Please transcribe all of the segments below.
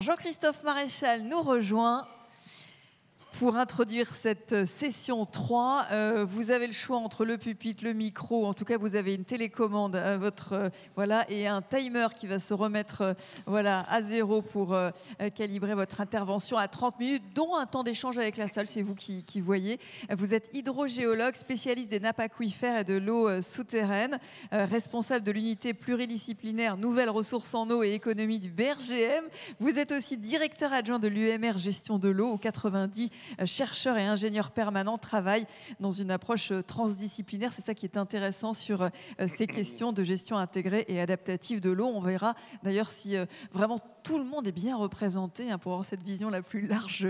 Jean-Christophe Maréchal nous rejoint pour introduire cette session 3. Vous avez le choix entre le pupitre, le micro, en tout cas vous avez une télécommande à votre, voilà, et un timer qui va se remettre voilà, à zéro pour calibrer votre intervention à 30 minutes, dont un temps d'échange avec la salle, c'est vous qui voyez. Vous êtes hydrogéologue, spécialiste des nappes aquifères et de l'eau souterraine, responsable de l'unité pluridisciplinaire Nouvelles ressources en eau et économie du BRGM. Vous êtes aussi directeur adjoint de l'UMR Gestion de l'eau au 90. Chercheurs et ingénieurs permanents travaillent dans une approche transdisciplinaire. C'est ça qui est intéressant sur ces questions de gestion intégrée et adaptative de l'eau. On verra d'ailleurs si vraiment tout le monde est bien représenté pour avoir cette vision la plus large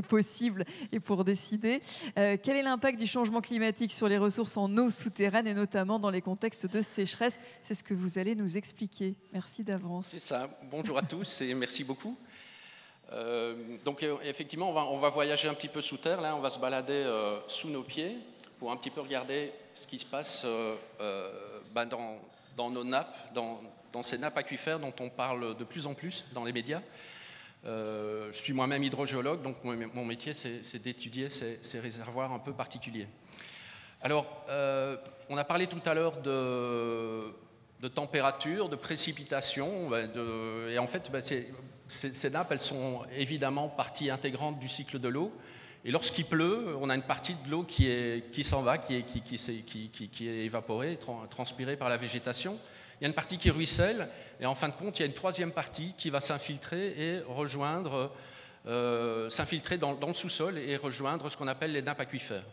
possible et pour décider. Quel est l'impact du changement climatique sur les ressources en eau souterraine et notamment dans les contextes de sécheresse? C'est ce que vous allez nous expliquer. Merci d'avance. C'est ça. Bonjour à tous et merci beaucoup. Donc effectivement, on va voyager un petit peu sous terre. Là, on va se balader sous nos pieds pour un petit peu regarder ce qui se passe dans nos nappes, dans ces nappes aquifères dont on parle de plus en plus dans les médias. Je suis moi-même hydrogéologue, donc mon métier, c'est d'étudier ces réservoirs un peu particuliers. Alors, on a parlé tout à l'heure de température, de précipitation, et en fait, ces nappes, elles sont évidemment partie intégrante du cycle de l'eau. Et lorsqu'il pleut, on a une partie de l'eau qui s'en va, qui est évaporée, transpirée par la végétation. Il y a une partie qui ruisselle, et en fin de compte, il y a une troisième partie qui va s'infiltrer et rejoindre, s'infiltrer dans le sous-sol et rejoindre ce qu'on appelle les nappes aquifères.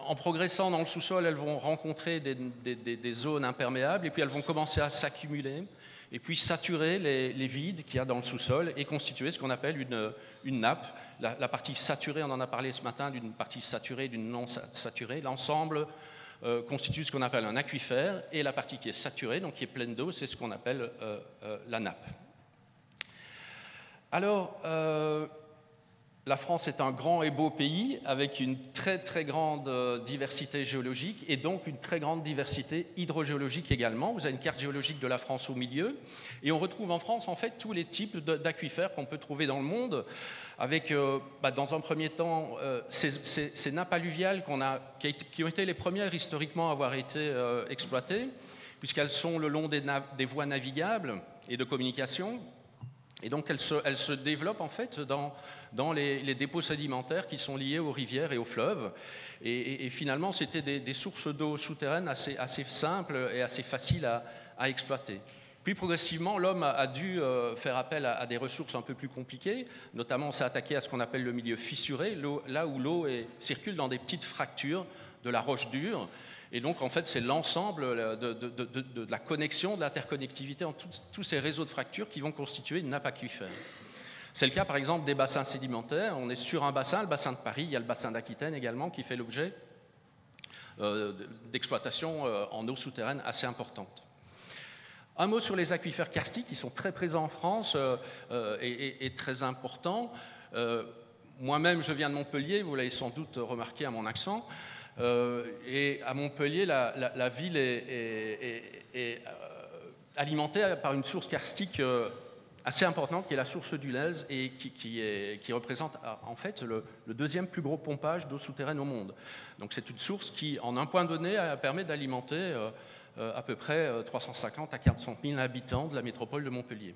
En progressant dans le sous-sol, elles vont rencontrer des zones imperméables, et puis elles vont commencer à s'accumuler, et puis saturer les vides qu'il y a dans le sous-sol et constituer ce qu'on appelle une nappe. La partie saturée, on en a parlé ce matin, d'une partie saturée et d'une non saturée. L'ensemble constitue ce qu'on appelle un aquifère, et la partie qui est saturée, donc qui est pleine d'eau, c'est ce qu'on appelle la nappe. Alors, la France est un grand et beau pays avec une très très grande diversité géologique et donc une très grande diversité hydrogéologique également. Vous avez une carte géologique de la France au milieu et on retrouve en France en fait tous les types d'aquifères qu'on peut trouver dans le monde avec dans un premier temps ces nappes alluviales qui ont été les premières historiquement à avoir été exploitées puisqu'elles sont le long des voies navigables et de communication. Et donc elles se développent en fait dans les dépôts sédimentaires qui sont liés aux rivières et aux fleuves. Et finalement, c'était des sources d'eau souterraines assez simples et assez faciles à exploiter. Puis progressivement, l'homme a dû faire appel à des ressources un peu plus compliquées. Notamment, on s'est attaqué à ce qu'on appelle le milieu fissuré, là où l'eau circule dans des petites fractures de la roche dure. Et donc, en fait, c'est l'ensemble de la connexion, de l'interconnectivité entre tous ces réseaux de fractures qui vont constituer une nappe aquifère. C'est le cas, par exemple, des bassins sédimentaires. On est sur un bassin, le bassin de Paris, il y a le bassin d'Aquitaine également, qui fait l'objet d'exploitations en eau souterraine assez importantes. Un mot sur les aquifères karstiques, qui sont très présents en France et très importants. Moi-même, je viens de Montpellier, vous l'avez sans doute remarqué à mon accent. Et à Montpellier, la ville est alimentée par une source karstique assez importante, qui est la source du Lez, et qui représente en fait le deuxième plus gros pompage d'eau souterraine au monde. Donc c'est une source qui, en un point donné, permet d'alimenter à peu près 350 à 400 000 habitants de la métropole de Montpellier.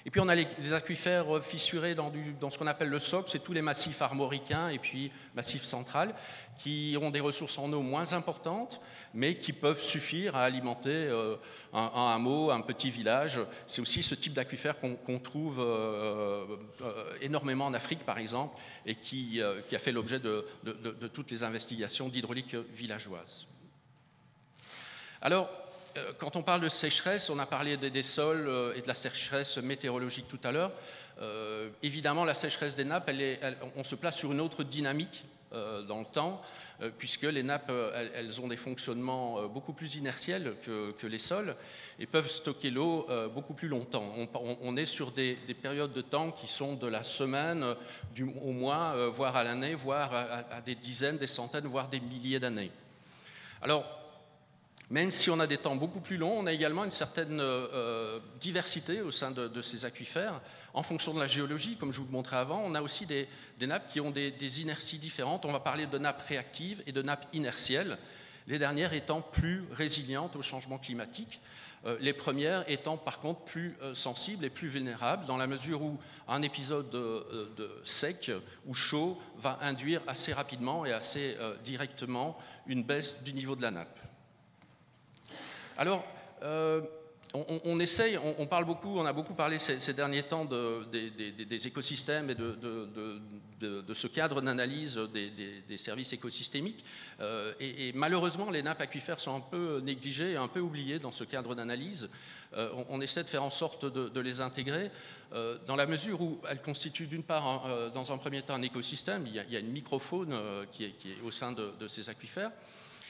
Et puis on a les aquifères fissurés dans ce qu'on appelle le soc, c'est tous les massifs armoricains et puis massif central, qui ont des ressources en eau moins importantes, mais qui peuvent suffire à alimenter un hameau, un petit village. C'est aussi ce type d'aquifère qu'on trouve énormément en Afrique, par exemple, et qui a fait l'objet de toutes les investigations d'hydraulique villageoise. Alors, quand on parle de sécheresse, on a parlé des sols et de la sécheresse météorologique tout à l'heure. Évidemment, la sécheresse des nappes, on se place sur une autre dynamique dans le temps, puisque les nappes, elles ont des fonctionnements beaucoup plus inertiels que les sols et peuvent stocker l'eau beaucoup plus longtemps. On est sur des périodes de temps qui sont de la semaine au mois, voire à l'année, voire à des dizaines, des centaines, voire des milliers d'années. Alors, Même si on a des temps beaucoup plus longs, on a également une certaine diversité au sein de ces aquifères. En fonction de la géologie, comme je vous le montrais avant, on a aussi des nappes qui ont des inerties différentes. On va parler de nappes réactives et de nappes inertielles, les dernières étant plus résilientes au changement climatique, les premières étant par contre plus sensibles et plus vulnérables, dans la mesure où un épisode de sec ou chaud va induire assez rapidement et assez directement une baisse du niveau de la nappe. Alors, on parle beaucoup, on a beaucoup parlé ces derniers temps des écosystèmes et de ce cadre d'analyse des services écosystémiques. Et malheureusement, les nappes aquifères sont un peu négligées et un peu oubliées dans ce cadre d'analyse. On essaie de faire en sorte de les intégrer dans la mesure où elles constituent d'une part, dans un premier temps, un écosystème. Il y a une microfaune qui est au sein de ces aquifères.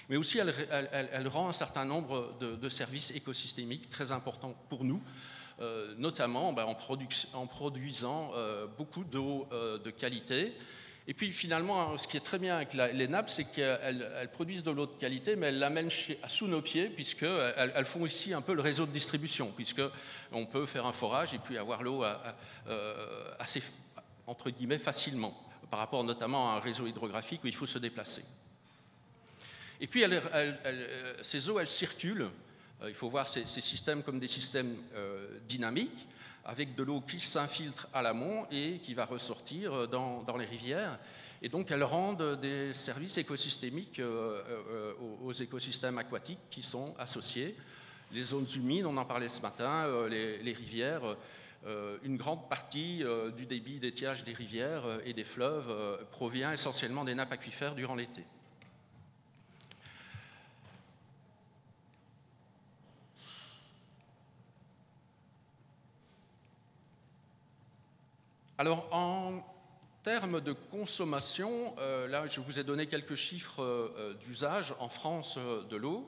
Mais aussi elle rend un certain nombre de services écosystémiques très importants pour nous, notamment en produisant beaucoup d'eau de qualité. Et puis finalement, ce qui est très bien avec les nappes, c'est qu'elles produisent de l'eau de qualité, mais elles l'amènent sous nos pieds, puisqu'elles font aussi un peu le réseau de distribution, puisqu'on peut faire un forage et puis avoir l'eau assez, entre guillemets, facilement, par rapport notamment à un réseau hydrographique où il faut se déplacer. Et puis, ces eaux, elles circulent. Il faut voir ces systèmes comme des systèmes dynamiques, avec de l'eau qui s'infiltre à l'amont et qui va ressortir dans les rivières. Et donc, elles rendent des services écosystémiques aux écosystèmes aquatiques qui sont associés. Les zones humides, on en parlait ce matin, les rivières, une grande partie du débit d'étiage des rivières et des fleuves provient essentiellement des nappes aquifères durant l'été. Alors, en termes de consommation, là, je vous ai donné quelques chiffres d'usage en France de l'eau.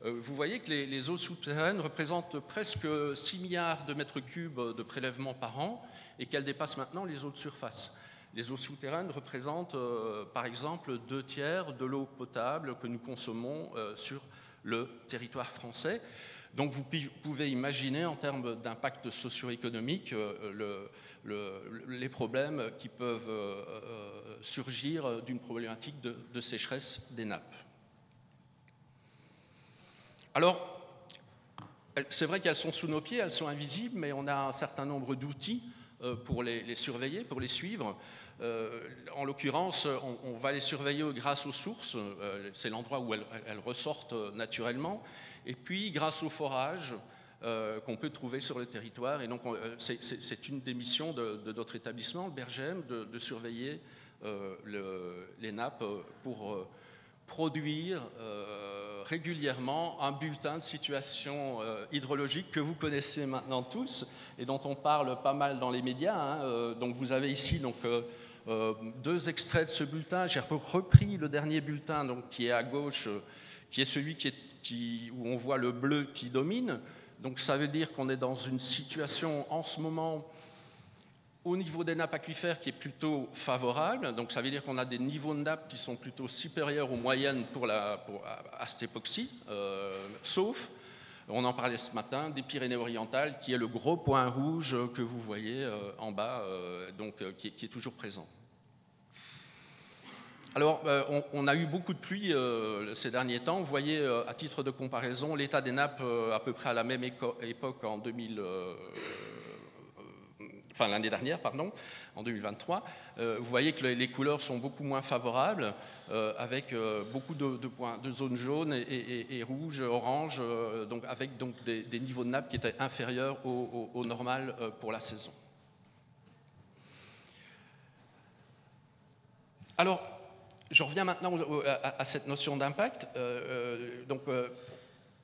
Vous voyez que les eaux souterraines représentent presque 6 milliards de mètres cubes de prélèvements par an et qu'elles dépassent maintenant les eaux de surface. Les eaux souterraines représentent, par exemple, 2/3 de l'eau potable que nous consommons sur le territoire français. Donc vous pouvez imaginer en termes d'impact socio-économique les problèmes qui peuvent surgir d'une problématique de sécheresse des nappes. Alors, c'est vrai qu'elles sont sous nos pieds, elles sont invisibles, mais on a un certain nombre d'outils pour les surveiller, pour les suivre. En l'occurrence, on va les surveiller grâce aux sources, c'est l'endroit où elles ressortent naturellement, et puis grâce au forage qu'on peut trouver sur le territoire. Et donc, c'est une des missions de notre établissement, le BERGEM, de surveiller les nappes pour produire régulièrement un bulletin de situation hydrologique que vous connaissez maintenant tous et dont on parle pas mal dans les médias. Donc vous avez ici deux extraits de ce bulletin. J'ai repris le dernier bulletin qui est à gauche, qui est celui où on voit le bleu qui domine. Donc ça veut dire qu'on est dans une situation en ce moment au niveau des nappes aquifères qui est plutôt favorable. Donc ça veut dire qu'on a des niveaux de nappes qui sont plutôt supérieurs aux moyennes à cette époque-ci, sauf, on en parlait ce matin, des Pyrénées-Orientales, qui est le gros point rouge que vous voyez en bas, qui est toujours présent. Alors, on a eu beaucoup de pluie ces derniers temps. Vous voyez, à titre de comparaison, l'état des nappes à peu près à la même époque en l'année dernière, en 2023. Vous voyez que les couleurs sont beaucoup moins favorables, avec beaucoup de zones jaunes et rouges, oranges, avec des niveaux de nappes qui étaient inférieurs au normal pour la saison. Alors, je reviens maintenant à cette notion d'impact.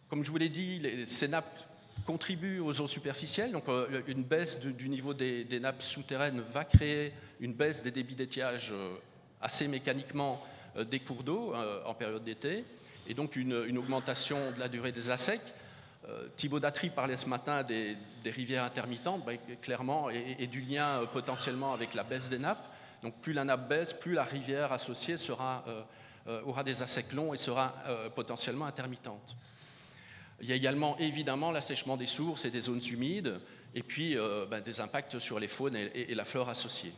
Comme je vous l'ai dit, ces nappes contribuent aux eaux superficielles. Donc, une baisse du niveau des nappes souterraines va créer une baisse des débits d'étiage assez mécaniquement des cours d'eau en période d'été, et donc une augmentation de la durée des assecs. Thibaut Datry parlait ce matin des rivières intermittentes, clairement, et du lien potentiellement avec la baisse des nappes. Donc plus la nappe baisse, plus la rivière associée aura des assecs longs et sera potentiellement intermittente. Il y a également évidemment l'assèchement des sources et des zones humides, et puis des impacts sur les faunes et la flore associées.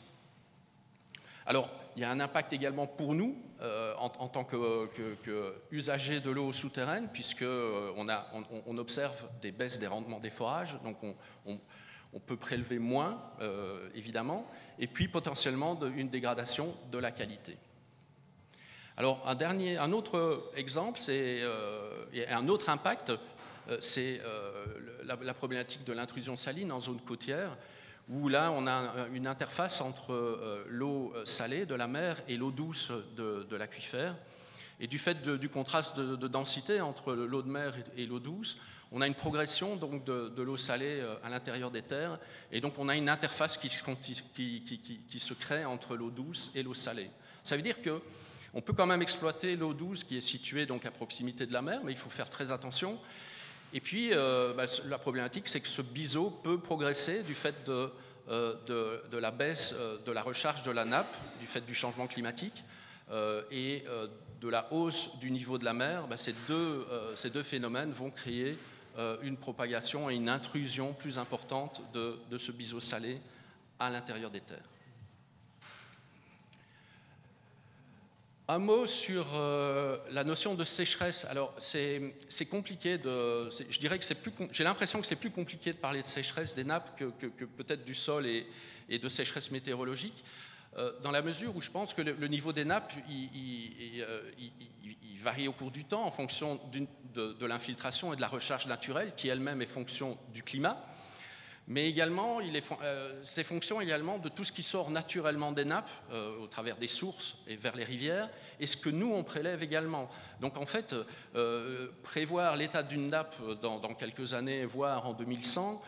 Alors, il y a un impact également pour nous en tant qu'usagers de l'eau souterraine, puisqu'on observe des baisses des rendements des forages, donc on peut prélever moins, évidemment, et puis potentiellement une dégradation de la qualité. Alors, un autre exemple, un autre impact, c'est la problématique de l'intrusion saline en zone côtière, où là, on a une interface entre l'eau salée de la mer et l'eau douce de l'aquifère. Et du fait du contraste de densité entre l'eau de mer et l'eau douce, on a une progression donc, de l'eau salée à l'intérieur des terres. Et donc, on a une interface qui se crée entre l'eau douce et l'eau salée. Ça veut dire qu'on peut quand même exploiter l'eau douce qui est située donc, à proximité de la mer, mais il faut faire très attention. Et puis, la problématique, c'est que ce biseau peut progresser du fait de la baisse de la recharge de la nappe, du fait du changement climatique, et de la hausse du niveau de la mer. Ces deux phénomènes vont créer une propagation et une intrusion plus importante de ce biseau salé à l'intérieur des terres. Un mot sur la notion de sécheresse. Alors, c'est compliqué je dirais que j'ai l'impression que c'est plus compliqué de parler de sécheresse des nappes que peut-être du sol et de sécheresse météorologique, dans la mesure où je pense que le niveau des nappes, il varie au cours du temps en fonction de l'infiltration et de la recharge naturelle, qui elle-même est fonction du climat. Mais également, c'est fonction également de tout ce qui sort naturellement des nappes, au travers des sources et vers les rivières, et ce que nous, on prélève également. Donc en fait, prévoir l'état d'une nappe dans quelques années, voire en 2100,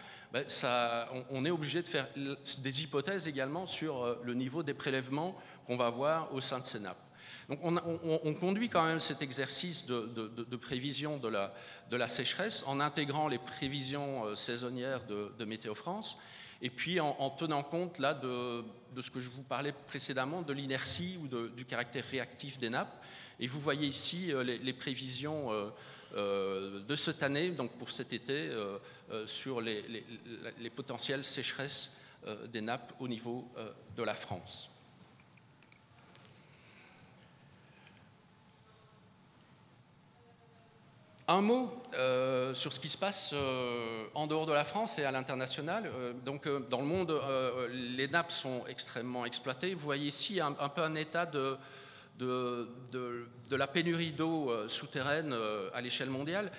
on est obligé de faire des hypothèses également sur le niveau des prélèvements qu'on va avoir au sein de ces nappes. Donc on conduit quand même cet exercice de prévision de la sécheresse en intégrant les prévisions saisonnières de Météo France et puis en tenant compte là, de ce que je vous parlais précédemment, de l'inertie ou du caractère réactif des nappes. Et vous voyez ici les prévisions de cette année, donc pour cet été, sur les potentielles sécheresses des nappes au niveau de la France. Un mot sur ce qui se passe en dehors de la France et à l'international. Donc, dans le monde, les nappes sont extrêmement exploitées. Vous voyez ici un peu un état de la pénurie d'eau souterraine à l'échelle mondiale.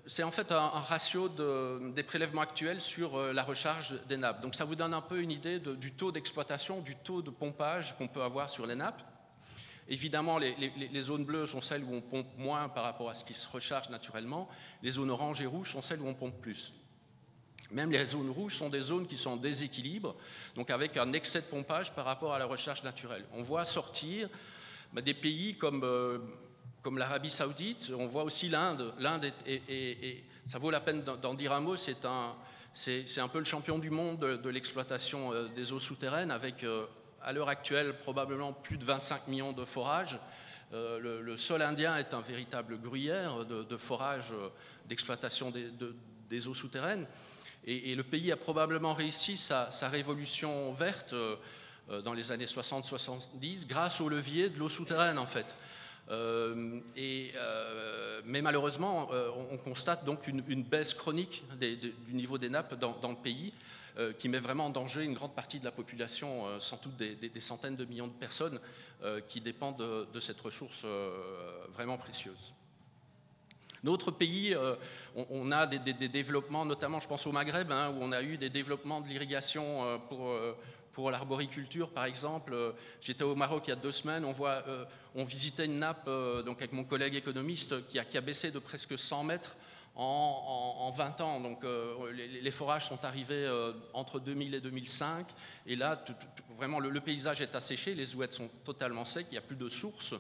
C'est en fait un ratio des prélèvements actuels sur la recharge des nappes. Donc, ça vous donne un peu une idée du taux d'exploitation, du taux de pompage qu'on peut avoir sur les nappes. Évidemment, les zones bleues sont celles où on pompe moins par rapport à ce qui se recharge naturellement. Les zones oranges et rouges sont celles où on pompe plus. Même les zones rouges sont des zones qui sont en déséquilibre, donc avec un excès de pompage par rapport à la recharge naturelle. On voit sortir des pays comme l'Arabie Saoudite, on voit aussi l'Inde. L'Inde, et ça vaut la peine d'en dire un mot, c'est un peu le champion du monde de l'exploitation des eaux souterraines avec... à l'heure actuelle, probablement plus de 25 millions de forages. Le sol indien est un véritable gruyère de forage, d'exploitation des eaux souterraines. Et le pays a probablement réussi sa révolution verte dans les années 60-70 grâce au levier de l'eau souterraine, en fait. Mais malheureusement, on constate donc une baisse chronique du niveau des nappes dans le pays, qui met vraiment en danger une grande partie de la population, sans doute des centaines de millions de personnes qui dépendent de cette ressource vraiment précieuse. D'autres pays, on a des développements, notamment je pense au Maghreb, où on a eu des développements de l'irrigation pour l'arboriculture, par exemple. J'étais au Maroc il y a 2 semaines, on visitait une nappe donc avec mon collègue économiste qui a baissé de presque 100 mètres en 20 ans. Donc les forages sont arrivés entre 2000 et 2005, et là vraiment le paysage est asséché, les ouettes sont totalement secs, il n'y a plus de sources,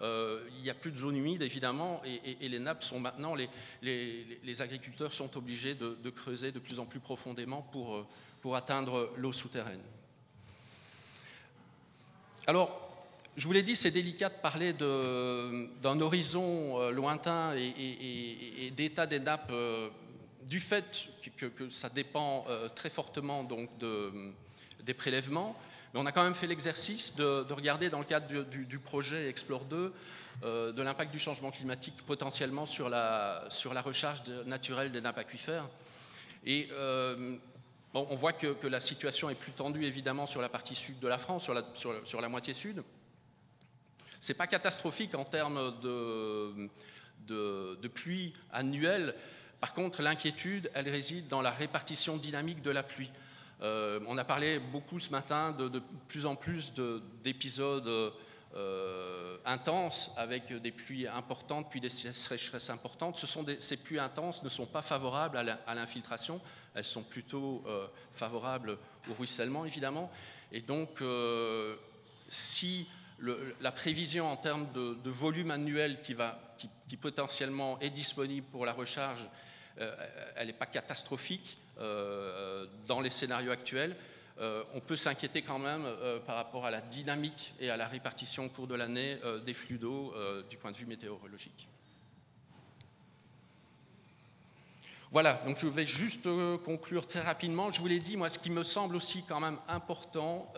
il n'y a plus de zone humide évidemment, et les nappes sont maintenant, les agriculteurs sont obligés de creuser de plus en plus profondément pour atteindre l'eau souterraine. Alors, je vous l'ai dit, c'est délicat de parler d'un horizon lointain et d'état des nappes du fait que ça dépend très fortement donc, des prélèvements. Mais on a quand même fait l'exercice de regarder dans le cadre du projet Explore 2 de l'impact du changement climatique potentiellement sur la recharge naturelle des nappes aquifères. Et bon, on voit que la situation est plus tendue évidemment sur la partie sud de la France, sur la moitié sud. Ce n'est pas catastrophique en termes de pluie annuelle. Par contre, l'inquiétude, elle réside dans la répartition dynamique de la pluie. On a parlé beaucoup ce matin de plus en plus d'épisodes intenses avec des pluies importantes puis des sécheresses importantes. Ces pluies intenses ne sont pas favorables à l'infiltration, elles sont plutôt favorables au ruissellement évidemment. Et donc, si la prévision en termes de volume annuel qui potentiellement est disponible pour la recharge, elle n'est pas catastrophique dans les scénarios actuels. On peut s'inquiéter quand même par rapport à la dynamique et à la répartition au cours de l'année des flux d'eau du point de vue météorologique. Voilà, donc je vais juste conclure très rapidement. Je vous l'ai dit, moi, ce qui me semble aussi quand même important,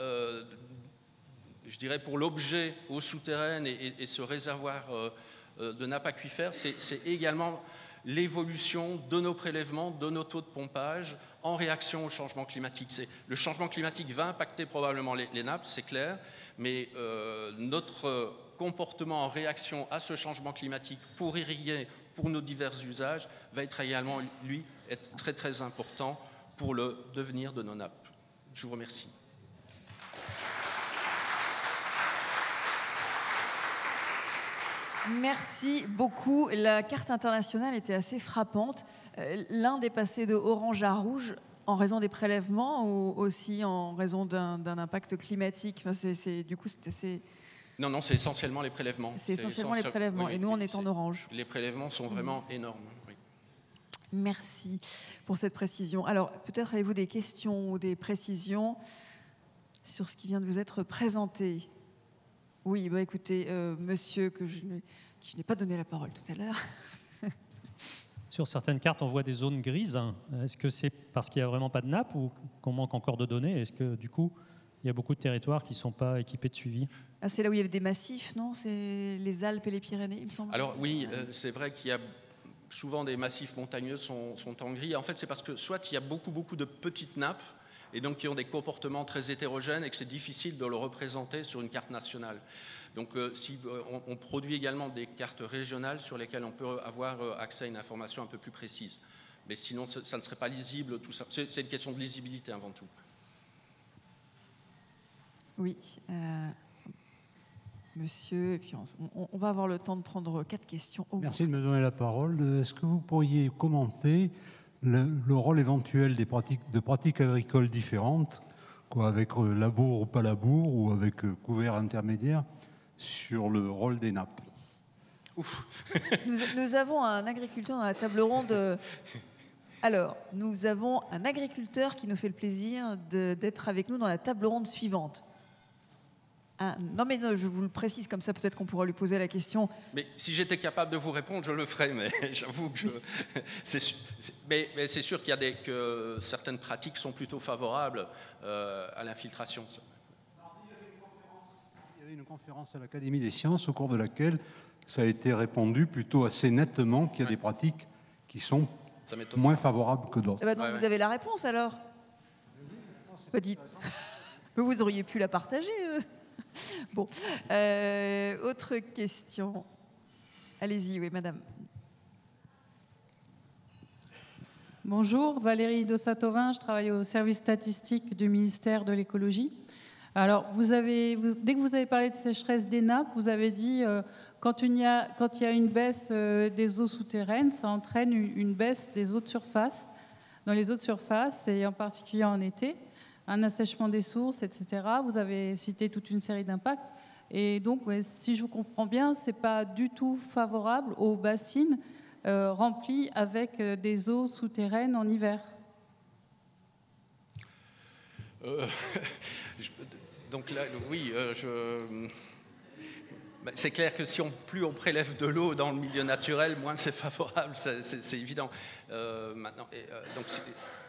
je dirais pour l'objet eau souterraine et ce réservoir de nappes aquifères, c'est également l'évolution de nos prélèvements, de nos taux de pompage en réaction au changement climatique. Le changement climatique va impacter probablement les nappes, c'est clair, mais notre comportement en réaction à ce changement climatique pour irriguer, pour nos divers usages, va être également, lui, être très très important pour le devenir de nos nappes. Je vous remercie. Merci beaucoup. La carte internationale était assez frappante. L'Inde est passée de orange à rouge en raison des prélèvements ou aussi en raison d'un impact climatique. Enfin, du coup, c'est assez... Non, c'est essentiellement les prélèvements. C'est essentiellement les prélèvements. Oui, et nous, on est en orange. Les prélèvements sont vraiment énormes. Oui. Merci pour cette précision. Alors, peut-être avez-vous des questions ou des précisions sur ce qui vient de vous être présenté ? Oui, bah écoutez, monsieur, qui n'ai pas donné la parole tout à l'heure. Sur certaines cartes, on voit des zones grises. Est-ce que c'est parce qu'il n'y a vraiment pas de nappe ou qu'on manque encore de données? Est-ce que, du coup, il y a beaucoup de territoires qui ne sont pas équipés de suivi? Ah, c'est là où il y avait des massifs, non? C'est les Alpes et les Pyrénées, il me semble. Alors oui, c'est vrai qu'il y a souvent des massifs montagneux sont en gris. En fait, c'est parce que soit il y a beaucoup de petites nappes, et donc qui ont des comportements très hétérogènes et que c'est difficile de le représenter sur une carte nationale. Donc si on produit également des cartes régionales sur lesquelles on peut avoir accès à une information un peu plus précise. Mais sinon, ça ne serait pas lisible, tout ça. C'est une question de lisibilité avant tout. Oui. Monsieur, et puis on va avoir le temps de prendre 4 questions. Merci de me donner la parole. Est-ce que vous pourriez commenter le rôle éventuel de pratiques agricoles différentes, quoi, avec labour ou pas labour, ou avec couvert intermédiaire, sur le rôle des nappes? Nous avons un agriculteur dans la table ronde. Alors, nous avons un agriculteur qui nous fait le plaisir d'être avec nous dans la table ronde suivante. Non, mais non, je vous le précise, comme ça peut-être qu'on pourra lui poser la question. Mais si j'étais capable de vous répondre, je le ferais, mais j'avoue que mais c'est sûr qu'il y a que certaines pratiques sont plutôt favorables à l'infiltration. Il y avait une conférence à l'Académie des sciences au cours de laquelle ça a été répondu plutôt assez nettement qu'il y a des pratiques qui sont moins favorables que d'autres. Eh ben donc vous avez la réponse alors. Pas dit. Vous auriez pu la partager. Bon, autre question. Allez-y, oui, madame. Bonjour, Valérie Dossatovin, je travaille au service statistique du ministère de l'écologie. Alors, dès que vous avez parlé de sécheresse des nappes, vous avez dit quand il y a une baisse des eaux souterraines, ça entraîne une baisse des eaux de surface. Dans les eaux de surface, et en particulier en été, un assèchement des sources, etc. Vous avez cité toute une série d'impacts. Et donc, si je vous comprends bien, ce n'est pas du tout favorable aux bassines remplies avec des eaux souterraines en hiver. Donc là, oui, C'est clair que plus on prélève de l'eau dans le milieu naturel, moins c'est favorable, c'est évident. Donc,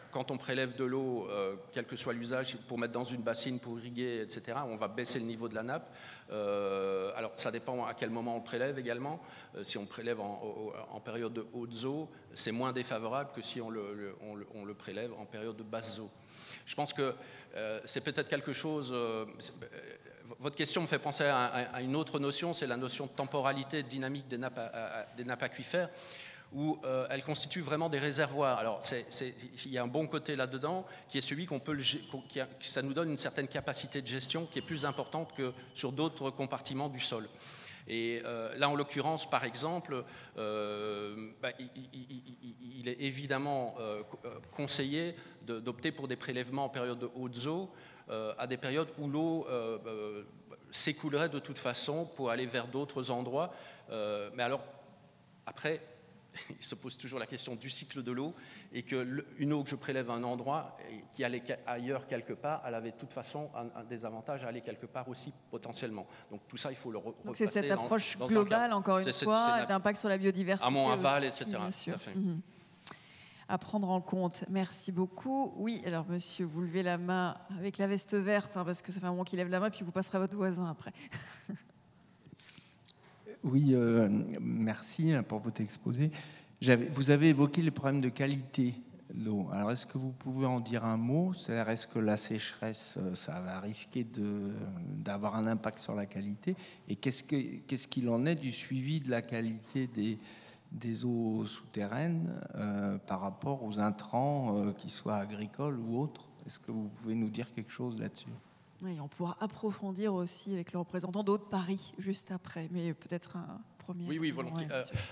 quand on prélève de l'eau, quel que soit l'usage, pour mettre dans une bassine, pour irriguer, etc., on va baisser le niveau de la nappe. Alors, ça dépend à quel moment on le prélève également. Si on prélève en période de hautes eaux, c'est moins défavorable que si on le prélève en période de basses eaux. Je pense que c'est peut-être quelque chose... votre question me fait penser à une autre notion, c'est la notion de temporalité dynamique des nappes aquifères, où elles constituent vraiment des réservoirs. Alors, il y a un bon côté là-dedans, qui est celui ça nous donne une certaine capacité de gestion qui est plus importante que sur d'autres compartiments du sol. Et là, en l'occurrence, par exemple, il est évidemment conseillé d'opter pour des prélèvements en période de hautes eaux, à des périodes où l'eau s'écoulerait de toute façon pour aller vers d'autres endroits. Mais alors, après, il se pose toujours la question du cycle de l'eau, et qu'une eau que je prélève à un endroit et qui allait ailleurs quelque part, elle avait de toute façon un désavantage à aller quelque part aussi potentiellement. Donc tout ça, il faut le repasser. Donc c'est cette approche globale, encore une fois, d'impact sur la biodiversité. Amont, aval, etc. Bien sûr. À prendre en compte. Merci beaucoup. Oui, alors monsieur, vous levez la main avec la veste verte, parce que ça fait un moment qu'il lève la main, puis vous passerez à votre voisin après. Oui, merci pour votre exposé. Vous avez évoqué les problèmes de qualité de l'eau. Alors, est-ce que vous pouvez en dire un mot? C'est-à-dire, est-ce que la sécheresse, ça va risquer d'avoir un impact sur la qualité? Et qu'est-ce qu'il en est du suivi de la qualité des eaux souterraines par rapport aux intrants, qu'ils soient agricoles ou autres? Est-ce que vous pouvez nous dire quelque chose là-dessus? Oui, on pourra approfondir aussi avec le représentant d'Eau de Paris juste après, mais peut-être un premier... Oui, volontiers.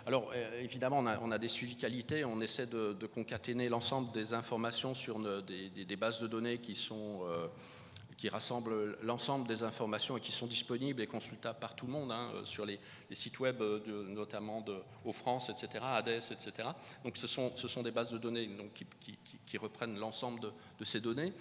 Alors, évidemment, on a des suivis qualité, on essaie de concaténer l'ensemble des informations sur des bases de données qui rassemblent l'ensemble des informations et qui sont disponibles et consultables par tout le monde, sur les sites web, notamment de France, etc., ADES, etc. Donc, ce sont des bases de données qui reprennent l'ensemble de ces données.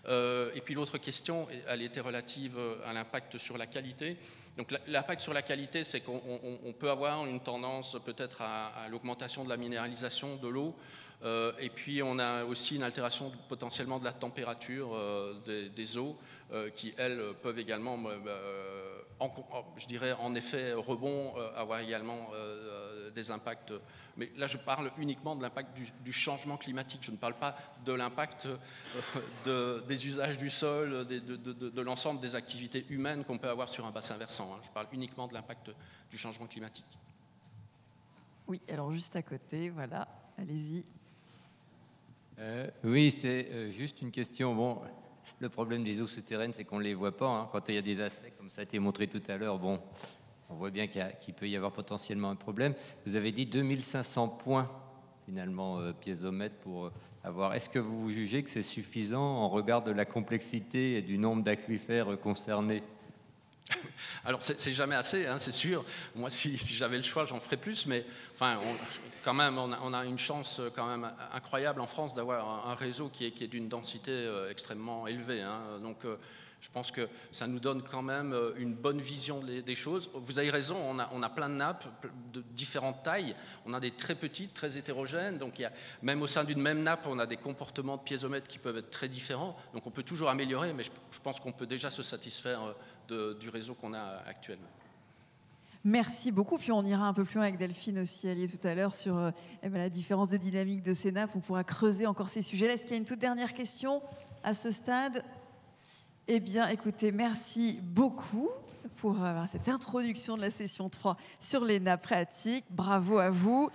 Et puis l'autre question, elle était relative à l'impact sur la qualité. Donc l'impact sur la qualité, c'est qu'on peut avoir une tendance peut-être à l'augmentation de la minéralisation de l'eau. Et puis on a aussi une altération potentiellement de la température des eaux qui, elles, peuvent également, je dirais en effet rebond, avoir également des impacts. Mais là, je parle uniquement de l'impact du changement climatique. Je ne parle pas de l'impact des usages du sol, de l'ensemble des activités humaines qu'on peut avoir sur un bassin versant. Je parle uniquement de l'impact du changement climatique. Oui, alors juste à côté, voilà, allez-y. Oui, c'est juste une question. Bon, le problème des eaux souterraines, c'est qu'on ne les voit pas. Quand il y a des assais, comme ça a été montré tout à l'heure, bon, on voit bien qu'il peut y avoir potentiellement un problème. Vous avez dit 2500 points, finalement, piézomètre pour avoir... Est-ce que vous jugez que c'est suffisant en regard de la complexité et du nombre d'aquifères concernés? Alors, c'est jamais assez, c'est sûr. Moi, si j'avais le choix, j'en ferais plus. Mais enfin, quand même, on a une chance quand même incroyable en France d'avoir un réseau qui est d'une densité extrêmement élevée. Donc, je pense que ça nous donne quand même une bonne vision des choses. Vous avez raison, on a plein de nappes de différentes tailles. On a des très petites, très hétérogènes. Donc, même au sein d'une même nappe, on a des comportements de piézomètres qui peuvent être très différents. Donc, on peut toujours améliorer, mais je pense qu'on peut déjà se satisfaire du réseau qu'on a actuellement. Merci beaucoup. Puis on ira un peu plus loin avec Delphine aussi, alliée tout à l'heure, sur la différence de dynamique de ces nappes. On pourra creuser encore ces sujets-là. Est-ce qu'il y a une toute dernière question à ce stade? Eh bien, écoutez, merci beaucoup pour cette introduction de la session 3 sur les nappes phréatiques. Bravo à vous.